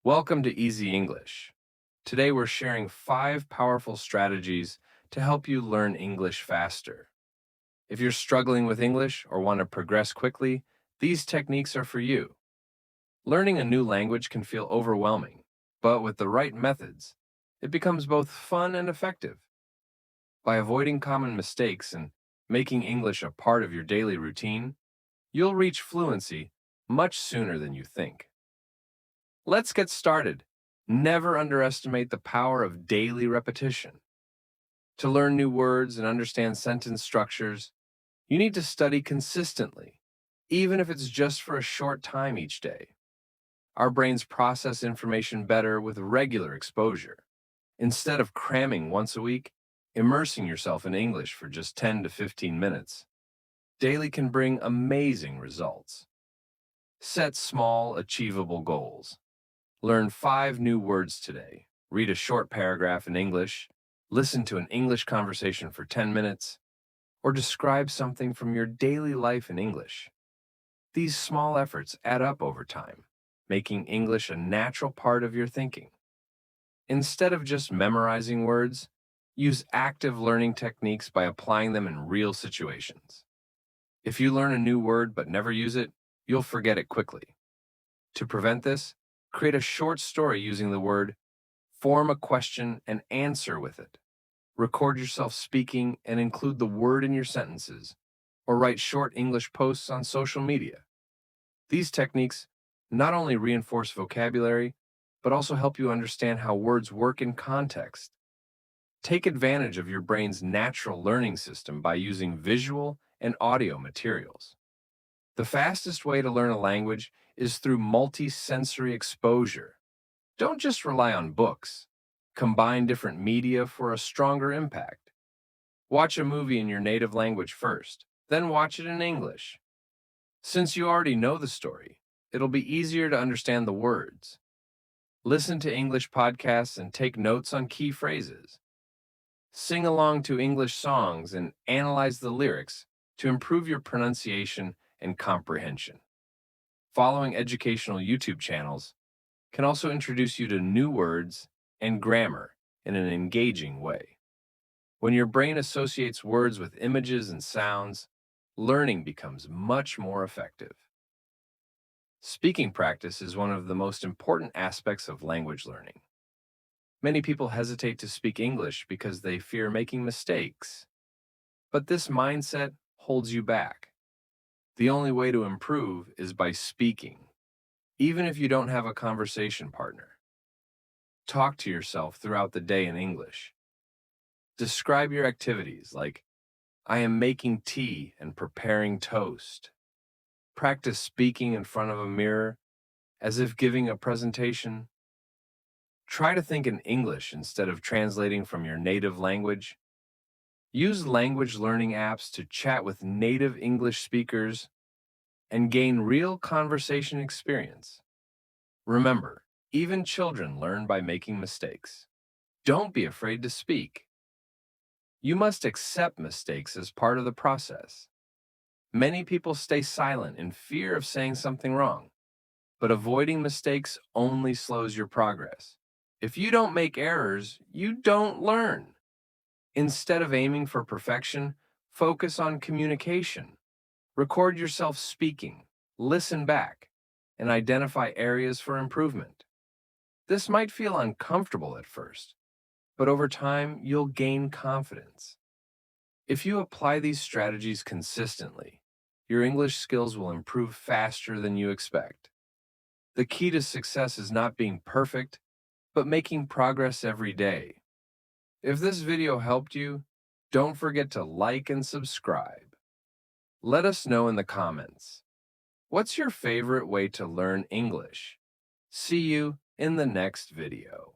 Welcome to Easy English. Today we're sharing 5 powerful strategies to help you learn English faster. If you're struggling with English or want to progress quickly, these techniques are for you. Learning a new language can feel overwhelming, but with the right methods, it becomes both fun and effective. By avoiding common mistakes and making English a part of your daily routine, you'll reach fluency much sooner than you think. Let's get started. Never underestimate the power of daily repetition. To learn new words and understand sentence structures, you need to study consistently, even if it's just for a short time each day. Our brains process information better with regular exposure. Instead of cramming once a week, immersing yourself in English for just 10 to 15 minutes daily can bring amazing results. Set small, achievable goals. Learn 5 new words today. Read a short paragraph in English. Listen to an English conversation for 10 minutes. Or describe something from your daily life in English. These small efforts add up over time, making English a natural part of your thinking. Instead of just memorizing words, use active learning techniques by applying them in real situations. If you learn a new word but never use it, you'll forget it quickly. To prevent this, create a short story using the word, form a question and answer with it. Record yourself speaking and include the word in your sentences, or write short English posts on social media. These techniques not only reinforce vocabulary, but also help you understand how words work in context. Take advantage of your brain's natural learning system by using visual and audio materials. The fastest way to learn a language is through multi-sensory exposure. Don't just rely on books. Combine different media for a stronger impact. Watch a movie in your native language first, then watch it in English. Since you already know the story, it'll be easier to understand the words. Listen to English podcasts and take notes on key phrases. Sing along to English songs and analyze the lyrics to improve your pronunciation and comprehension. Following educational YouTube channels can also introduce you to new words and grammar in an engaging way. When your brain associates words with images and sounds, learning becomes much more effective. Speaking practice is one of the most important aspects of language learning. Many people hesitate to speak English because they fear making mistakes. But this mindset holds you back. The only way to improve is by speaking, even if you don't have a conversation partner. Talk to yourself throughout the day in English. Describe your activities like, I am making tea and preparing toast. Practice speaking in front of a mirror as if giving a presentation. Try to think in English instead of translating from your native language. Use language learning apps to chat with native English speakers and gain real conversation experience. Remember, even children learn by making mistakes. Don't be afraid to speak. You must accept mistakes as part of the process. Many people stay silent in fear of saying something wrong, but avoiding mistakes only slows your progress. If you don't make errors, you don't learn. Instead of aiming for perfection, focus on communication. Record yourself speaking, listen back, and identify areas for improvement. This might feel uncomfortable at first, but over time, you'll gain confidence. If you apply these strategies consistently, your English skills will improve faster than you expect. The key to success is not being perfect, but making progress every day. If this video helped you, don't forget to like and subscribe. Let us know in the comments. What's your favorite way to learn English? See you in the next video.